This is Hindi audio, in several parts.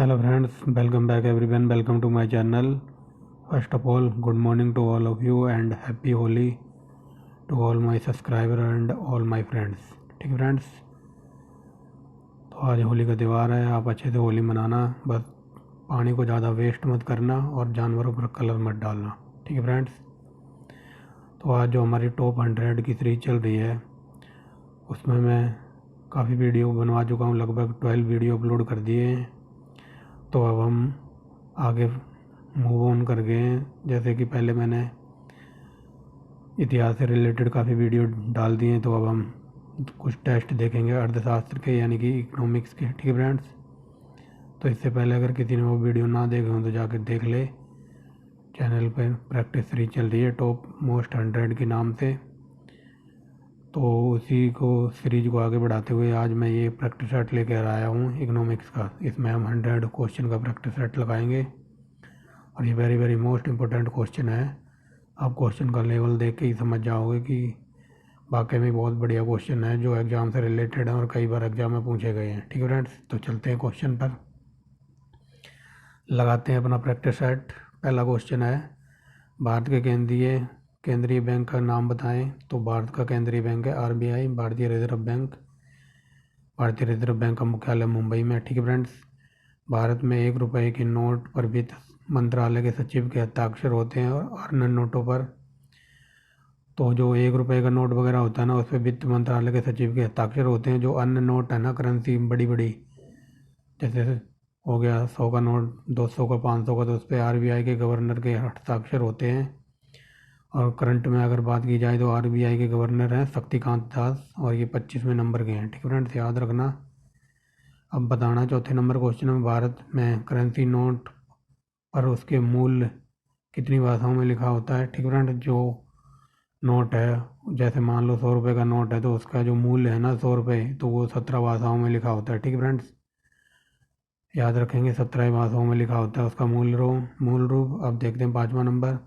Hello friends, welcome back everyone, welcome to my channel. First of all, good morning to all of you and happy Holi to all my subscriber and all my friends. ठीक है फ्रेंड्स, तो आज होली का त्यौहार है। आप अच्छे से होली मनाना, बस पानी को ज़्यादा वेस्ट मत करना और जानवरों पर कलर मत डालना। ठीक है फ्रेंड्स, तो आज जो हमारी टॉप 100 की सीरीज चल रही है उसमें मैं काफ़ी वीडियो बनवा चुका हूँ, लगभग 12 वीडियो अपलोड कर दिए हैं। तो अब हम आगे मूव ऑन कर गए हैं। जैसे कि पहले मैंने इतिहास से रिलेटेड काफ़ी वीडियो डाल दिए हैं, तो अब हम कुछ टेस्ट देखेंगे अर्थशास्त्र के, यानी कि इकोनॉमिक्स के। ठीक है फ्रेंड्स, तो इससे पहले अगर किसी ने वो वीडियो ना देखे हों तो जाकर देख ले। चैनल पर प्रैक्टिस सीरीज चल रही है टॉप मोस्ट 100 के नाम से। तो उसी को सीरीज को आगे बढ़ाते हुए आज मैं ये प्रैक्टिस सेट लेकर आया हूँ इकोनॉमिक्स का। इसमें हम 100 क्वेश्चन का प्रैक्टिस सेट लगाएंगे और ये very very most important question है। आप क्वेश्चन का लेवल देख के ही समझ जाओगे कि वाकई में बहुत बढ़िया क्वेश्चन है जो एग्ज़ाम से रिलेटेड है और कई बार एग्ज़ाम में पूछे गए हैं। ठीक है फ्रेंड्स, तो चलते हैं क्वेश्चन पर, लगाते हैं अपना प्रैक्टिस सेट। पहला क्वेश्चन है, भारत के केंद्रीय बैंक का नाम बताएं। तो भारत का केंद्रीय बैंक है आरबीआई, भारतीय रिजर्व बैंक। भारतीय रिजर्व बैंक का मुख्यालय मुंबई में। ठीक है फ्रेंड्स, भारत में 1 रुपये के नोट पर वित्त मंत्रालय के सचिव के हस्ताक्षर होते हैं और अन्य नोटों पर, तो जो 1 रुपये का नोट वगैरह होता है ना, उस पर वित्त मंत्रालय के सचिव के हस्ताक्षर होते हैं। जो अन्य नोट है ना, करेंसी बड़ी बड़ी, जैसे हो गया 100 का नोट, 200 का, 500 का, तो उस पर आरबीआई के गवर्नर के हस्ताक्षर होते हैं। और करंट में अगर बात की जाए तो आरबीआई के गवर्नर हैं शक्तिकांत दास और ये 25वें नंबर के हैं। ठीक है फ्रेंड्स, याद रखना। अब बताना चौथे नंबर क्वेश्चन में, भारत में करेंसी नोट पर उसके मूल्य कितनी भाषाओं में लिखा होता है। ठीक है फ्रेंड, जो नोट है, जैसे मान लो 100 रुपये का नोट है तो उसका जो मूल्य है ना 100 रुपये, तो वो 17 भाषाओं में लिखा होता है। ठीक है फ्रेंड्स, याद रखेंगे 17 भाषाओं में लिखा होता है उसका मूल रूप। अब देखते हैं 5वां नंबर,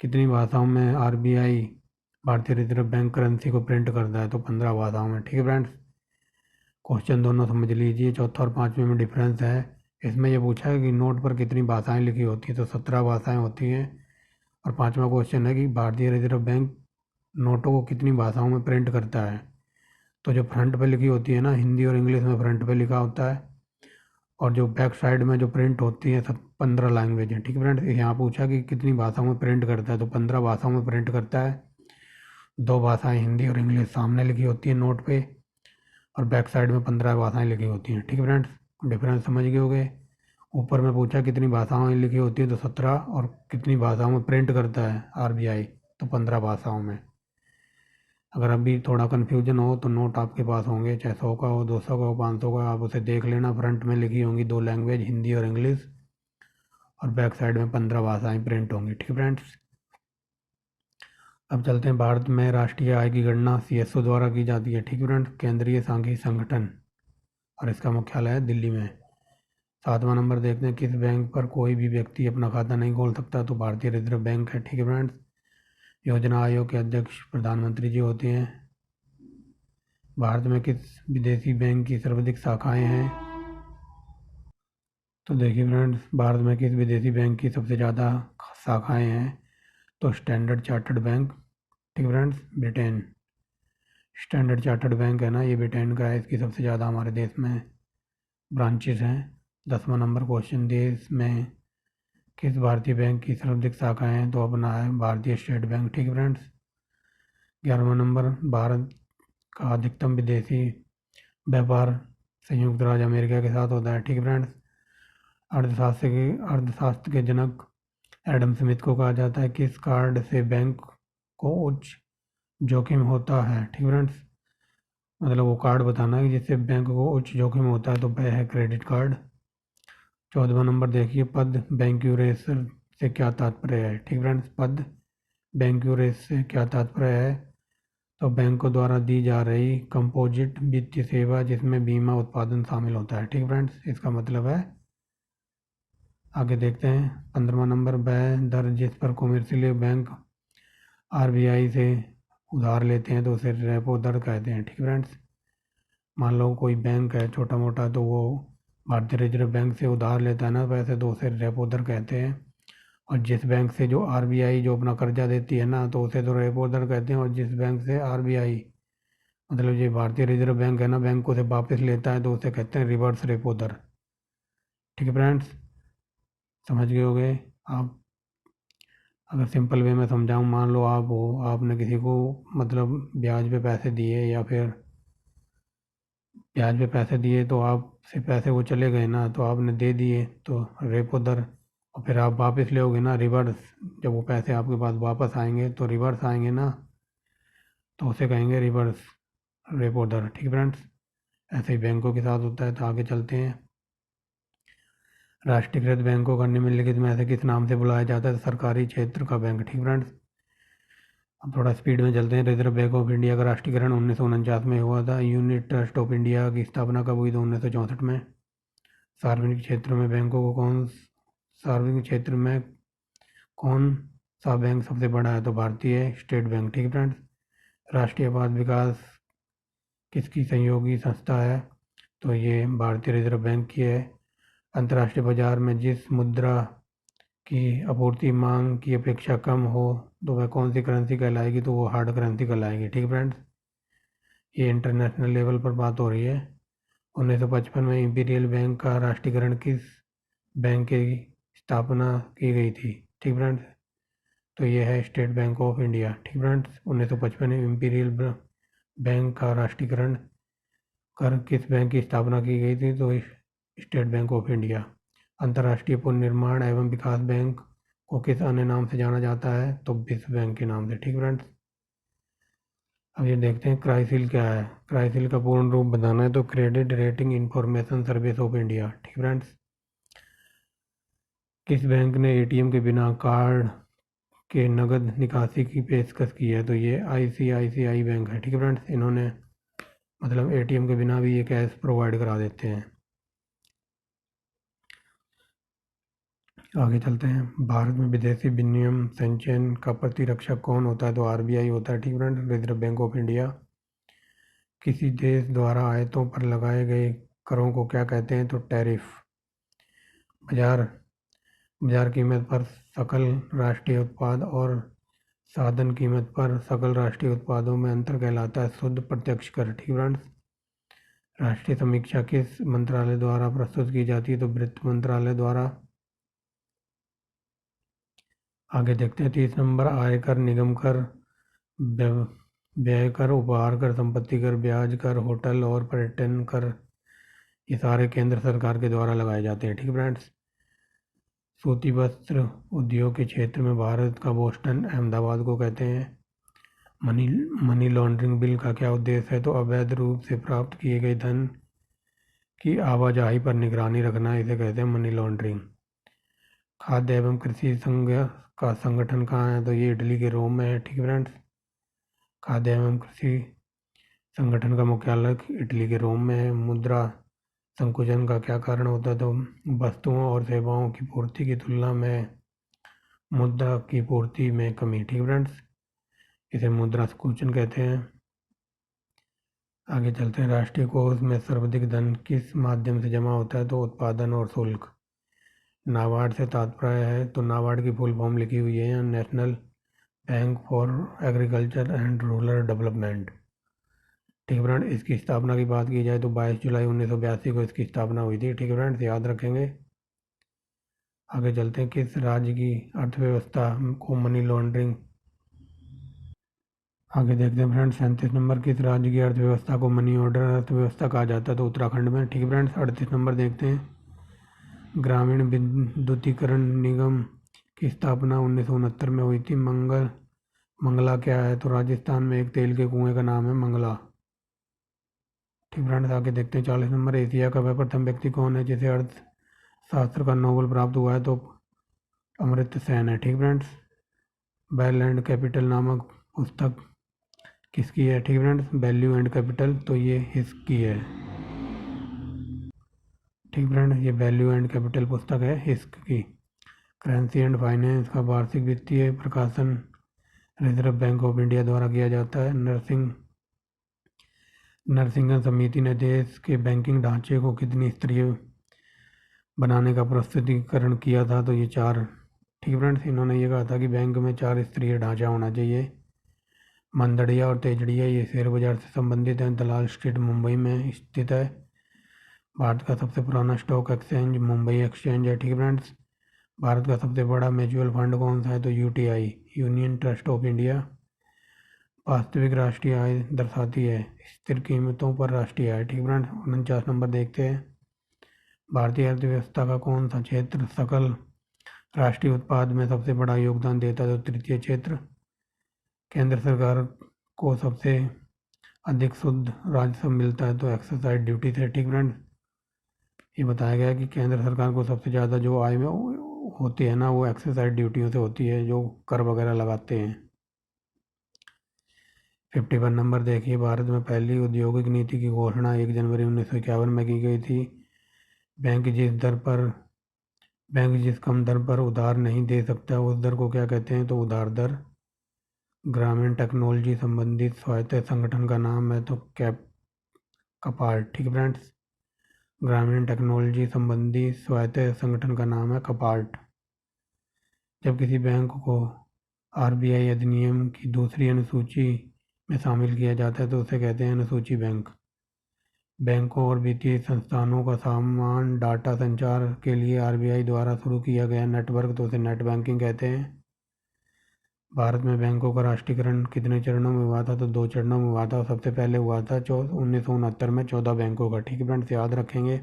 कितनी भाषाओं में आरबीआई भारतीय रिजर्व बैंक करेंसी को प्रिंट करता है। तो 15 भाषाओं में। ठीक है फ्रेंड्स, क्वेश्चन दोनों समझ लीजिए। चौथा और 5वें में डिफरेंस है। इसमें यह पूछा है कि नोट पर कितनी भाषाएं लिखी होती हैं, तो 17 भाषाएं होती हैं। और 5वां क्वेश्चन है कि भारतीय रिजर्व बैंक नोटों को कितनी भाषाओं में प्रिंट करता है। तो जो फ्रंट पे लिखी होती है ना, हिंदी और इंग्लिश में फ्रंट पे लिखा होता है, और जो बैक साइड में जो प्रिंट होती है सब 15 लैंग्वेज है। ठीक है फ्रेंड्स, यहाँ पूछा कि कितनी भाषाओं में प्रिंट करता है, तो 15 भाषाओं में प्रिंट करता है। 2 भाषाएं हिंदी और इंग्लिश सामने लिखी होती है नोट पे, और बैक साइड में 15 भाषाएं लिखी होती हैं। ठीक है फ्रेंड्स, डिफरेंस समझ गए होंगे। ऊपर में पूछा कितनी भाषाओं में लिखी होती है, तो 17, और कितनी भाषाओं में प्रिंट करता है आरबीआई, तो 15 भाषाओं में। अगर अभी थोड़ा कन्फ्यूजन हो तो नोट आपके पास होंगे, चाहे 100 का हो, 200 का हो, 500 का, आप उसे देख लेना। फ्रंट में लिखी होंगी 2 लैंग्वेज, हिंदी और इंग्लिश, और बैक साइड में 15 भाषाएं प्रिंट होंगी। ठीक है फ्रेंड्स, अब चलते हैं, भारत में राष्ट्रीय आय की गणना सीएसओ द्वारा की जाती है। ठीक है फ्रेंड्स, केंद्रीय सांख्यिकी संगठन, और इसका मुख्यालय है दिल्ली में। 7वां नंबर देखते हैं, किस बैंक पर कोई भी व्यक्ति अपना खाता नहीं खोल सकता। तो भारतीय रिजर्व बैंक है। ठीक है फ्रेंड्स, योजना आयोग के अध्यक्ष प्रधानमंत्री जी होते हैं। भारत में किस विदेशी बैंक की सर्वाधिक शाखाएं हैं। तो देखिए फ्रेंड्स, भारत में किस विदेशी बैंक की सबसे ज़्यादा शाखाएं हैं। तो स्टैंडर्ड चार्टर्ड बैंक। ठीक है friends, Britain, standard chartered bank है ना, ये ब्रिटेन का है। इसकी सबसे ज़्यादा हमारे देश में ब्रांचेस हैं। 10वां नंबर क्वेश्चन, देश में किस भारतीय बैंक की सर्वाधिक शाखाएं हैं। तो अपना है भारतीय स्टेट बैंक। ठीक है फ्रेंड्स, 11वां नंबर, भारत का अधिकतम विदेशी व्यापार संयुक्त राज्य अमेरिका के साथ होता है। ठीक है फ्रेंड्स, अर्थशास्त्र के जनक एडम स्मिथ को कहा जाता है। किस कार्ड से बैंक को उच्च जोखिम होता है। ठीक है फ्रेंड्स, मतलब वो कार्ड बताना है कि जिससे बैंक को उच्च जोखिम होता है, तो वह है क्रेडिट कार्ड। 14वां नंबर देखिए, पद बैंक्यूरेशन से क्या तात्पर्य है। ठीक है फ्रेंड्स, पद बैंक्यूरेशन से क्या तात्पर्य है। तो बैंकों द्वारा दी जा रही कंपोजिट वित्तीय सेवा जिसमें बीमा उत्पादन शामिल होता है। ठीक है फ्रेंड्स, इसका मतलब है। आगे देखते हैं, 15वां नंबर, वह दर जिस पर कॉमर्शियल बैंक आरबीआई से उधार लेते हैं तो उसे रेपो दर कहते हैं। ठीक है फ्रेंड्स, मान लो कोई बैंक है छोटा मोटा, तो वो भारतीय रिजर्व बैंक से उधार लेता है ना पैसे, तो उसे रेपो दर कहते हैं। और जिस बैंक से जो आरबीआई जो अपना कर्जा देती है ना, तो उसे तो रेपो दर कहते हैं। और जिस बैंक से आरबीआई मतलब ये भारतीय रिजर्व बैंक है ना, बैंक को से वापस लेता है, तो उसे कहते हैं रिवर्स रेपो दर। ठीक है फ्रेंड्स, समझ गए होगे आप। अगर सिंपल वे में समझाऊँ, मान लो आप हो, आपने किसी को मतलब ब्याज पे पैसे दिए, या फिर ब्याज पे पैसे दिए तो आपसे पैसे वो चले गए ना, तो आपने दे दिए तो रेपो दर, और फिर आप वापस लोगे ना रिवर्स। जब वो पैसे आपके पास वापस आएंगे तो रिवर्स आएंगे ना, तो उसे कहेंगे रिवर्स रेपो दर। ठीक है फ्रेंड्स, ऐसे ही बैंकों के साथ होता है। तो आगे चलते हैं। राष्ट्रीयकृत बैंकों को निम्नलिखित में से किस नाम से बुलाया जाता है? सरकारी क्षेत्र का बैंक। ठीक फ्रेंड्स, अब थोड़ा स्पीड में चलते हैं। रिजर्व बैंक ऑफ इंडिया का राष्ट्रीयकरण 1949 में हुआ था। यूनिट ट्रस्ट ऑफ इंडिया की स्थापना कब हुई? तो 1964 में। सार्वजनिक क्षेत्र में बैंकों को कौन सार्वजनिक क्षेत्र में कौन सा बैंक सबसे बड़ा है? तो भारतीय स्टेट बैंक। ठीक है फ्रेंड्स, राष्ट्रीय आपात विकास किसकी सहयोगी संस्था है? तो ये भारतीय रिजर्व बैंक की है। अंतर्राष्ट्रीय बाजार में जिस मुद्रा की आपूर्ति मांग की अपेक्षा कम हो, तो वह कौन सी करेंसी कहलाएगी? तो वो हार्ड करेंसी कहलाएगी। ठीक है फ्रेंड्स, ये इंटरनेशनल लेवल पर बात हो रही है। 1955 में इंपीरियल बैंक का राष्ट्रीयकरण किस बैंक की स्थापना की गई थी? ठीक फ्रेंड्स, तो ये है स्टेट बैंक ऑफ इंडिया। ठीक फ्रेंड्स, 1955 में इंपीरियल बैंक का राष्ट्रीयकरण कर किस बैंक की स्थापना की गई थी? तो स्टेट बैंक ऑफ इंडिया। अंतर्राष्ट्रीय पुनर्निर्माण एवं विकास बैंक को किस अन्य नाम से जाना जाता है? तो विश्व बैंक के नाम से। ठीक फ्रेंड्स, अब ये देखते हैं क्राइसिल क्या है। क्राइसिल का पूर्ण रूप बताना है तो credit rating information service of India. ठीक फ्रेंड्स, किस बैंक ने एटीएम के बिना कार्ड के नगद निकासी की पेशकश की है? तो ये आईसीआईसीआई बैंक है। ठीक है फ्रेंड्स, इन्होंने मतलब एटीएम के बिना भी ये कैश प्रोवाइड करा देते हैं। आगे चलते हैं। भारत में विदेशी विनिमय संचयन का प्रतिरक्षक कौन होता है? तो आरबीआई होता है। ठीक friends, reserve bank of India. किसी देश द्वारा आयातों पर लगाए गए करों को क्या कहते हैं? तो टैरिफ। बाजार बाजार कीमत पर सकल राष्ट्रीय उत्पाद और साधन कीमत पर सकल राष्ट्रीय उत्पादों में अंतर कहलाता है शुद्ध प्रत्यक्ष कर। ठीक फ्रेंड्स, राष्ट्रीय समीक्षा किस मंत्रालय द्वारा प्रस्तुत की जाती है? तो वित्त मंत्रालय द्वारा। आगे देखते हैं 30 नंबर। आयकर, निगम कर, व्यय कर, उपहार कर, संपत्ति कर, ब्याज कर, होटल और पर्यटन कर, ये सारे केंद्र सरकार के द्वारा लगाए जाते हैं। ठीक है फ्रेंड्स, सूती वस्त्र उद्योग के क्षेत्र में भारत का बोस्टन अहमदाबाद को कहते हैं। मनी मनी लॉन्ड्रिंग बिल का क्या उद्देश्य है? तो अवैध रूप से प्राप्त किए गए धन की आवाजाही पर निगरानी रखना, इसे कहते हैं मनी लॉन्ड्रिंग। खाद्य एवं कृषि संघ का संगठन कहाँ है? तो ये इटली के रोम में है। ठीक है फ्रेंड्स, खाद्य एवं कृषि संगठन का मुख्यालय इटली के रोम में है। मुद्रा संकुचन का क्या कारण होता है? तो वस्तुओं और सेवाओं की पूर्ति की तुलना में मुद्रा की पूर्ति में कमी। ठीक है फ्रेंड्स, इसे मुद्रा संकुचन कहते हैं। आगे चलते हैं। राष्ट्रीय कोष में सर्वाधिक धन किस माध्यम से जमा होता है? तो उत्पादन और शुल्क। नाबार्ड से तात्पर्य है, तो नाबार्ड की फुल फॉर्म लिखी हुई है यहाँ, national bank for agriculture and rural development. ठीक है फ्रेंड, इसकी स्थापना की बात की जाए तो 22 जुलाई 1982 को इसकी स्थापना हुई थी। ठीक है फ्रेंड्स, याद रखेंगे। आगे चलते हैं। किस राज्य की अर्थव्यवस्था को मनी लॉन्ड्रिंग। आगे देखते हैं फ्रेंड्स 37 नंबर। किस राज्य की अर्थव्यवस्था को मनी ऑर्डर अर्थव्यवस्था कहा जाता है? तो उत्तराखंड में। ठीक है फ्रेंड्स, 38 नंबर देखते हैं। ग्रामीण विद्युतीकरण निगम की स्थापना 1969 में हुई थी। मंगला क्या है? तो राजस्थान में एक तेल के कुएं का नाम है मंगला। ठीक फ्रेंड्स, आगे देखते हैं 40 नंबर। एशिया का वह प्रथम व्यक्ति कौन है जिसे अर्थशास्त्र का नोबेल प्राप्त हुआ है? तो अमर्त्य सेन है। ठीक फ्रेंड्स, वेल एंड कैपिटल नामक पुस्तक किसकी है? ठीक फ्रेंड्स, वैल्यू एंड कैपिटल, तो ये हिस्क की है। ठीक फ्रेंड्स, ये वैल्यू एंड कैपिटल पुस्तक है हिस्क की। करेंसी एंड फाइनेंस का वार्षिक वित्तीय प्रकाशन रिजर्व बैंक ऑफ इंडिया द्वारा किया जाता है। नरसिंगन समिति ने देश के बैंकिंग ढांचे को कितनी स्तरीय बनाने का प्रस्तुतिकरण किया था। तो ये चार, ठीक फ्रेंड्स, इन्होंने ये कहा था कि बैंक में 4 स्तरीय ढांचा होना चाहिए। मंदड़िया और तेजड़िया ये शेयर बाजार से संबंधित हैं। दलाल स्ट्रीट मुंबई में स्थित है। भारत का सबसे पुराना स्टॉक एक्सचेंज मुंबई एक्सचेंज है। ठीक फ्रेंड्स, भारत का सबसे बड़ा म्यूचुअल फंड कौन सा है? तो UTI, union trust of India. वास्तविक राष्ट्रीय आय दर्शाती है स्थिर कीमतों पर राष्ट्रीय आय। ठीक फ्रेंड्स, 49 नंबर देखते हैं। भारतीय अर्थव्यवस्था का कौन सा क्षेत्र सकल राष्ट्रीय उत्पाद में सबसे बड़ा योगदान देता है? तो तृतीय क्षेत्र। केंद्र सरकार को सबसे अधिक शुद्ध राजस्व मिलता है तो एक्साइज ड्यूटी से। ठीक फ्रेंड्स, ये बताया गया है कि केंद्र सरकार को सबसे ज़्यादा जो आय में होती है ना, वो एक्साइज ड्यूटियों से होती है, जो कर वगैरह लगाते हैं। 51 नंबर देखिए। भारत में पहली औद्योगिक नीति की घोषणा 1 जनवरी 1951 में की गई थी। बैंक जिस कम दर पर उधार नहीं दे सकता उस दर को क्या कहते हैं? तो उधार दर। ग्रामीण टेक्नोलॉजी संबंधित स्वायत्त संगठन का नाम है तो कपार्ट। ठीक फ्रेंड्स, ग्रामीण टेक्नोलॉजी संबंधी स्वायत्त संगठन का नाम है कपार्ट। जब किसी बैंक को आरबीआई अधिनियम की दूसरी अनुसूची में शामिल किया जाता है तो उसे कहते हैं अनुसूची बैंक। बैंकों और वित्तीय संस्थानों का समान डाटा संचार के लिए आरबीआई द्वारा शुरू किया गया नेटवर्क तो उसे नेट बैंकिंग कहते हैं। भारत में बैंकों का राष्ट्रीयकरण कितने चरणों में हुआ था? तो 2 चरणों में हुआ था। और सबसे पहले हुआ था 1969 में 14 बैंकों का। ठीक है फ्रेंड्स, याद रखेंगे।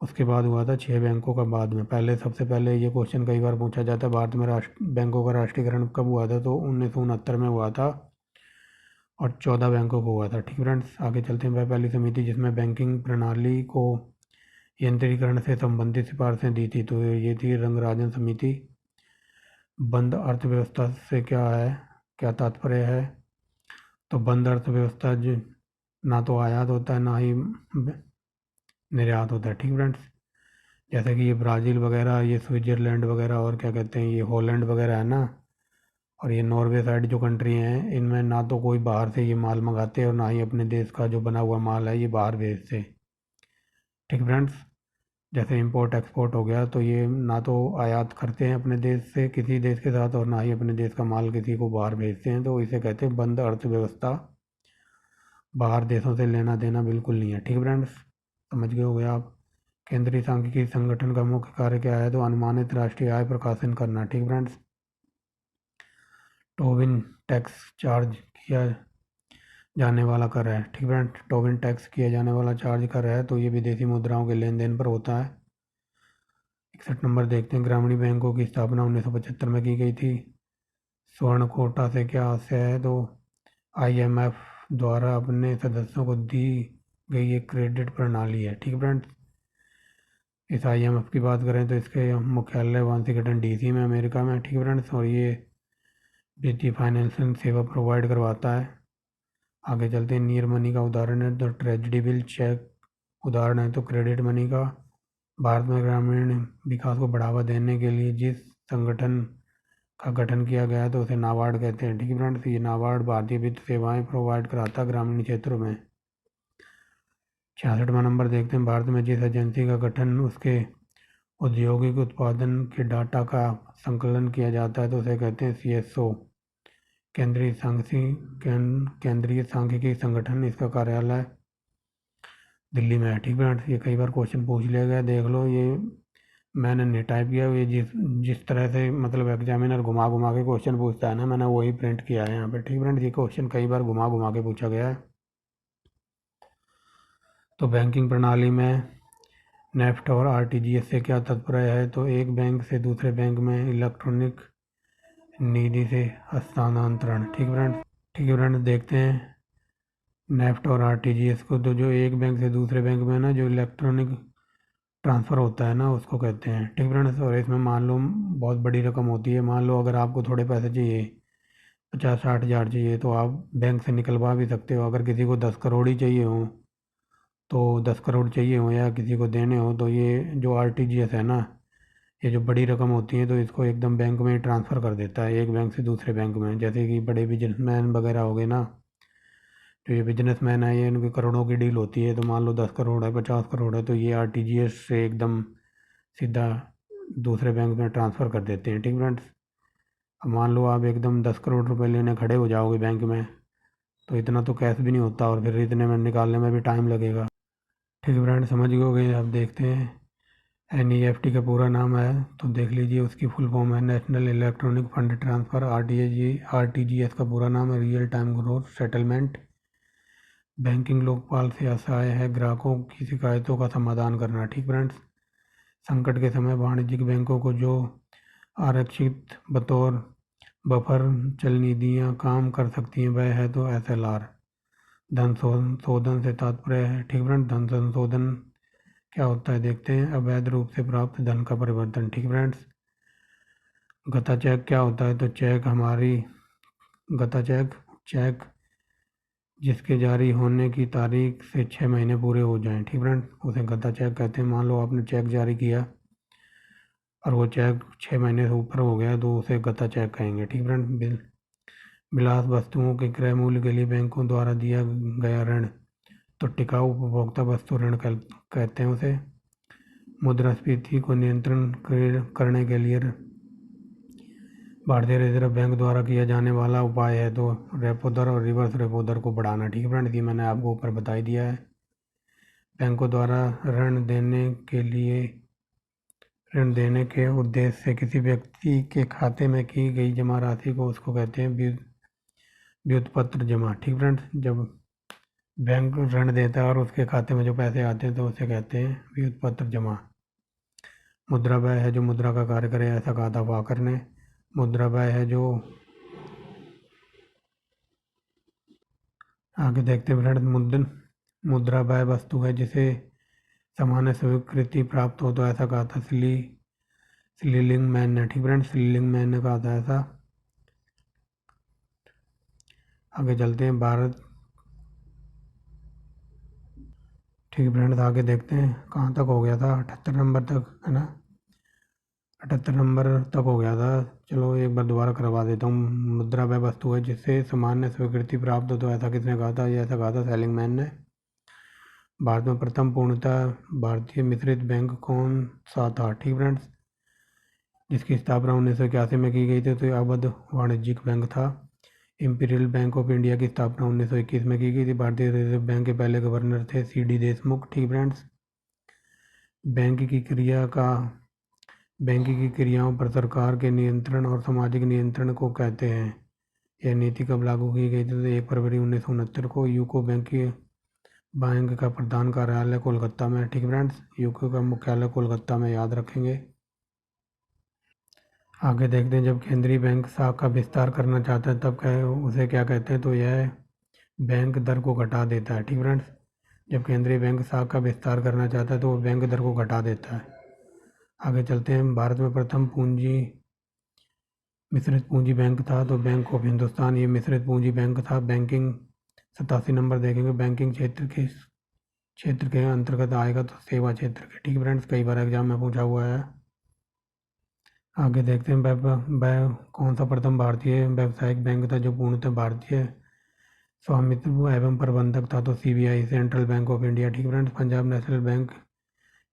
उसके बाद हुआ था 6 बैंकों का बाद में। सबसे पहले ये क्वेश्चन कई बार पूछा जाता है, भारत में बैंकों का राष्ट्रीयकरण कब हुआ था? तो 1969 में हुआ था और 14 बैंकों को हुआ था। ठीक फ्रेंड्स, आगे चलते हैं। वह पहली समिति जिसमें बैंकिंग प्रणाली को यंत्रीकरण से संबंधित सिफारिशें दी थी तो ये थी रंगराजन समिति। बंद अर्थव्यवस्था से क्या तात्पर्य है? तो बंद अर्थव्यवस्था जो ना तो आयात होता है ना ही निर्यात होता है। ठीक फ्रेंड्स, जैसे कि ये ब्राज़ील वगैरह, ये स्विट्ज़रलैंड वगैरह और क्या कहते हैं, ये हॉलैंड वगैरह है ना, और ये नॉर्वे साइड जो कंट्री हैं, इनमें ना तो कोई बाहर से ये माल मंगाते और ना ही अपने देश का जो बना हुआ माल है ये बाहर भेजते। ठीक फ्रेंड्स, जैसे इंपोर्ट एक्सपोर्ट हो गया तो ये ना तो आयात करते हैं अपने देश से किसी देश के साथ और ना ही अपने देश का माल किसी को बाहर भेजते हैं, तो इसे कहते हैं बंद अर्थव्यवस्था। बाहर देशों से लेना देना बिल्कुल नहीं है। ठीक फ्रेंड्स, समझ गए होंगे आप। केंद्रीय सांख्यिकी संगठन का मुख्य कार्य क्या है? तो अनुमानित राष्ट्रीय आय प्रकाशन करना। ठीक फ्रेंड्स, टोबिन टैक्स चार्ज किया जाने वाला कर है। ठीक फ्रेंड्स, टोबिन टैक्स किया जाने वाला चार्ज कर है तो ये विदेशी मुद्राओं के लेन देन पर होता है। 61 नंबर देखते हैं। ग्रामीण बैंकों की स्थापना 1975 में की गई थी। स्वर्ण कोटा से क्या आशय है? तो आईएमएफ द्वारा अपने सदस्यों को दी गई एक क्रेडिट प्रणाली है। ठीक फ्रेंड्स, इस आईएमएफ की बात करें तो इसके मुख्यालय वाशिंगटन डीसी में अमेरिका में। ठीक फ्रेंड्स, और ये वित्तीय फाइनेंशियल सेवा प्रोवाइड करवाता है। आगे चलते हैं। नियर मनी का उदाहरण है तो ट्रेजरी बिल, चेक उदाहरण है तो क्रेडिट मनी का। भारत में ग्रामीण विकास को बढ़ावा देने के लिए जिस संगठन का गठन किया गया है तो उसे नाबार्ड कहते हैं। ठीक है फ्रेंड्स, ये नाबार्ड भारतीय वित्त सेवाएं प्रोवाइड कराता है ग्रामीण क्षेत्रों में। 66वां नंबर देखते हैं। भारत में जिस एजेंसी का गठन उसके औद्योगिक उत्पादन के डाटा का संकलन किया जाता है तो उसे कहते हैं सीएसओ, केंद्रीय सांख्यिकी संगठन। इसका कार्यालय दिल्ली में है। ठीक है, ये कई बार क्वेश्चन पूछ लिया गया, देख लो। ये मैंने नहीं टाइप किया, ये जिस तरह से मतलब एग्जामिनर घुमा घुमा के क्वेश्चन पूछता है ना, मैंने वही प्रिंट किया है यहाँ पे। ठीक फ्रेंड्स, ये क्वेश्चन कई बार घुमा घुमा के पूछा गया है। तो बैंकिंग प्रणाली में नेफ्ट और आरटीजीएस से क्या तात्पर्य है? तो एक बैंक से दूसरे बैंक में इलेक्ट्रॉनिक निधि से हस्तांतरण। ठीक है फ्रेंड्स, देखते हैं नेफ्ट और आरटीजीएस को। तो जो एक बैंक से दूसरे बैंक में ना जो इलेक्ट्रॉनिक ट्रांसफ़र होता है ना उसको कहते हैं। ठीक फ्रेंड्स, और इसमें मान लो बहुत बड़ी रकम होती है। मान लो अगर आपको थोड़े पैसे चाहिए, 50-60 हज़ार चाहिए, तो आप बैंक से निकलवा भी सकते हो। अगर किसी को 10 करोड़ ही चाहिए हो तो 10 करोड़ चाहिए हो या किसी को देने हो तो ये जो आरटीजीएस है ना, ये जो बड़ी रकम होती है तो इसको एकदम बैंक में ट्रांसफ़र कर देता है, एक बैंक से दूसरे बैंक में। जैसे कि बड़े बिजनेसमैन वगैरह हो गए ना, जो ये बिजनेसमैन है ये इनकी करोड़ों की डील होती है, तो मान लो 10 करोड़ है, 50 करोड़ है, तो ये आरटीजीएस से एकदम सीधा दूसरे बैंक में ट्रांसफ़र कर देते हैं। ठीक फ्रेंड्स, अब मान लो आप एकदम 10 करोड़ रुपए लेने खड़े हो जाओगे बैंक में, तो इतना तो कैश भी नहीं होता और फिर इतने में निकालने में भी टाइम लगेगा। ठीक है फ्रेंड, समझ गए। अब देखते हैं एनईएफटी का पूरा नाम है, तो देख लीजिए उसकी फुल फॉर्म है national electronic fund transfer. RTGS का पूरा नाम है real time growth settlement. Banking Lokpal से आशय है ग्राहकों की शिकायतों का समाधान करना। ठीक फ्रेंड्स, संकट के समय वाणिज्यिक बैंकों को जो आरक्षित बतौर बफर चल निधियाँ काम कर सकती हैं वह है तो एसएलआर। धन संशोधन से तात्पर्य है। ठीक फ्रेंड, धन संशोधन क्या होता है देखते हैं। अवैध रूप से प्राप्त धन का परिवर्तन। ठीक फ्रेंड्स, गता चेक क्या होता है, तो चेक हमारी गता चेक जिसके जारी होने की तारीख से 6 महीने पूरे हो जाएं। ठीक फ्रेंड्स, उसे गता चेक कहते हैं। मान लो आपने चेक जारी किया और वो चेक 6 महीने से ऊपर हो गया तो उसे गता चेक कहेंगे। ठीक फ्रेंड, विलास वस्तुओं के क्रय मूल्य के लिए बैंकों द्वारा दिया गया ऋण, तो टिकाऊ उपभोक्ता वस्तु ऋण कहते हैं उसे। मुद्रास्फीति को नियंत्रण करने के लिए भारतीय रिजर्व बैंक द्वारा किया जाने वाला उपाय है तो रेपो दर और रिवर्स रेपो दर को बढ़ाना। ठीक है फ्रेंड, ये मैंने आपको ऊपर बता ही दिया है। बैंकों द्वारा ऋण देने के उद्देश्य से किसी व्यक्ति के खाते में की गई जमा राशि को उसको कहते हैं व्युत्पन्न जमा। ठीक फ्रेंड्स, जब बैंक ऋण देता है और उसके खाते में जो पैसे आते हैं तो उसे कहते हैं व्युत्पन्न जमा। मुद्रा व्यय है जो मुद्रा का कार्य करे, ऐसा कहा था वाकर ने। मुद्रा व्यय है जो आगे देखते हैं फ्रेंड, मुद्रा व्यय वस्तु है जिसे सामान्य स्वीकृति प्राप्त हो, तो ऐसा कहा था स्लीलिंग मैन ने। ठीक फ्रेंड, स्लीलिंग मैन ने कहा था ऐसा। आगे चलते हैं भारत। ठीक है फ्रेंड्स, आगे देखते हैं कहाँ तक हो गया था। 78 नंबर तक है ना, 78 नंबर तक हो गया था। चलो एक बार दोबारा करवा देता हूँ। मुद्रा वह वस्तु है जिससे सामान्य स्वीकृति प्राप्त हो, तो ऐसा किसने कहा था, ये ऐसा कहा था सेलिंग मैन ने। भारत में प्रथम पूर्णतः भारतीय मिश्रित बैंक कौन सा था। ठीक फ्रेंड्स, जिसकी स्थापना 1981 में की गई थी, तो अवध वाणिज्यिक बैंक था। इंपीरियल बैंक ऑफ इंडिया की स्थापना 1921 में की गई थी। भारतीय रिजर्व बैंक के पहले गवर्नर थे सीडी देशमुख। ठीक फ्रेंड्स, बैंक की क्रिया का बैंक की क्रियाओं पर सरकार के नियंत्रण और सामाजिक नियंत्रण को कहते हैं। यह नीति कब लागू की गई थी, तो 1 फरवरी 1969 को। यूको बैंक का प्रधान कार्यालय कोलकाता में। ठीक फ्रेंड्स, यूको का मुख्यालय कोलकाता में, याद रखेंगे। आगे देखते हैं जब केंद्रीय बैंक शाखा का विस्तार करना चाहता है तब उसे क्या कहते हैं, तो यह बैंक दर को घटा देता है। ठीक फ्रेंड्स, जब केंद्रीय बैंक शाखा का विस्तार करना चाहता है तो वो बैंक दर को घटा देता है। आगे चलते हैं, भारत में प्रथम मिश्रित पूंजी बैंक था, तो बैंक ऑफ हिंदुस्तान ये मिश्रित पूंजी बैंक था। बैंकिंग 87 नंबर देखेंगे, बैंकिंग क्षेत्र के अंतर्गत आएगा तो सेवा क्षेत्र के। ठीक फ्रेंड्स, कई बार एग्जाम में पूछा हुआ है। आगे देखते हैं कौन सा प्रथम भारतीय व्यावसायिक बैंक था जो पूर्णतः भारतीय स्वामित्व एवं प्रबंधक था, तो CBI central bank of India. ठीक फ्रेंड्स, पंजाब नेशनल बैंक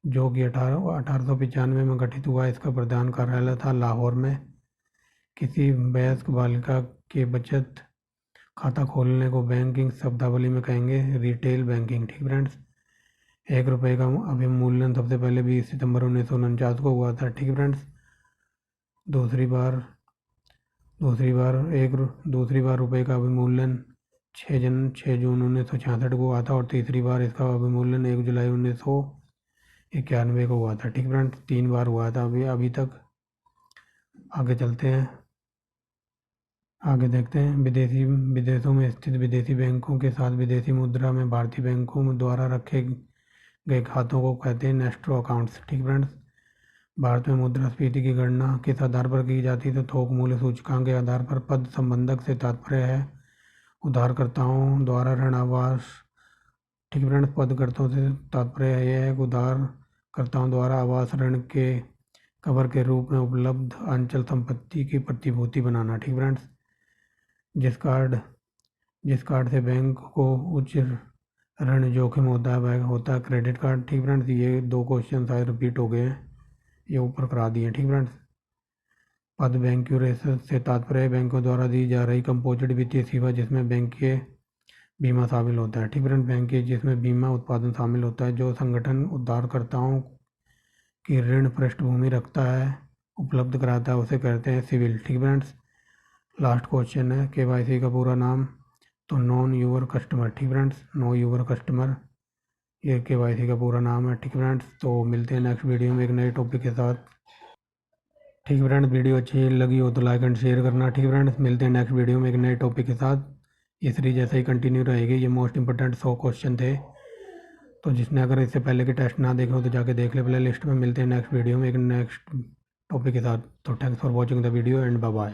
जो कि 1895 में गठित हुआ, इसका प्रधान कार्यालय था लाहौर में। किसी वयस्क बालिका के बचत खाता खोलने को बैंकिंग शब्दावली में कहेंगे रिटेल बैंकिंग। ठीक फ्रेंड्स, 1 रुपये का अवमूल्यन सबसे पहले 20 सितंबर 1949 को हुआ था। ठीक फ्रेंड्स, दूसरी बार रुपये का अवमूल्यन 6 जून 1966 को हुआ था और तीसरी बार इसका अवमूल्यन 1 जुलाई 1991 को हुआ था। ठीक फ्रेंड्स, 3 बार हुआ था अभी तक। आगे चलते हैं, आगे देखते हैं विदेशों में स्थित विदेशी बैंकों के साथ विदेशी मुद्रा में भारतीय बैंकों द्वारा रखे गए खातों को कहते हैं नेस्ट्रो अकाउंट्स। ठीक फ्रेंड्स, भारत में मुद्रास्फीति की गणना किस आधार पर की जाती है, तो थोक मूल्य सूचकांक के आधार पर। पद संबंधक से तात्पर्य है उधारकर्ताओं द्वारा ऋण आवास। ठीक फ्रेंड्स, पदकर्ताओं से तात्पर्य यह है कि उधारकर्ताओं द्वारा आवास ऋण के कवर के रूप में उपलब्ध अचल संपत्ति की प्रतिभूति बनाना। ठीक फ्रेंड्स, जिस कार्ड जिस कार्ड से बैंक को उच्च ऋण जोखिम होता है वह होता है क्रेडिट कार्ड। ठीक फ्रेंड्स, ये 2 क्वेश्चन शायद रिपीट हो गए हैं, ये ऊपर करा दिए। ठीक फ्रेंड्स, पद बैंक्यूरेशन से तात्पर्य बैंकों द्वारा दी जा रही कंपोजिट वित्तीय सेवा जिसमें बैंकीय बीमा शामिल होता है। ठीक फ्रेंड्स, बैंकीय जिसमें बीमा उत्पादन शामिल होता है जो संगठन उधारकर्ताओं की ऋण पृष्ठभूमि रखता है, उपलब्ध कराता है, उसे कहते हैं सिविल। ठीक फ्रेंड्स, लास्ट क्वेश्चन है केवाईसी का पूरा नाम, तो नॉन यूवर कस्टमर। ठीक फ्रेंड्स, नो यूवर कस्टमर ये केवाईसी का पूरा नाम है। ठीक फ्रेंड्स, तो मिलते हैं नेक्स्ट वीडियो में एक नए टॉपिक के साथ। ठीक फ्रेंड्स, वीडियो अच्छी लगी हो तो लाइक एंड शेयर करना। ठीक फ्रेंड्स, मिलते हैं नेक्स्ट वीडियो में एक नए टॉपिक के साथ। ये सीरीज जैसे ही कंटिन्यू रहेगी। ये मोस्ट इंपॉर्टेंट 100 क्वेश्चन थे, तो जिसने अगर इससे पहले के टेस्ट ना देखे हो तो जाके देख ले प्ले लिस्ट में। मिलते हैं नेक्स्ट वीडियो में एक नेक्स्ट टॉपिक के साथ। तो thanks for watching the video and bye bye.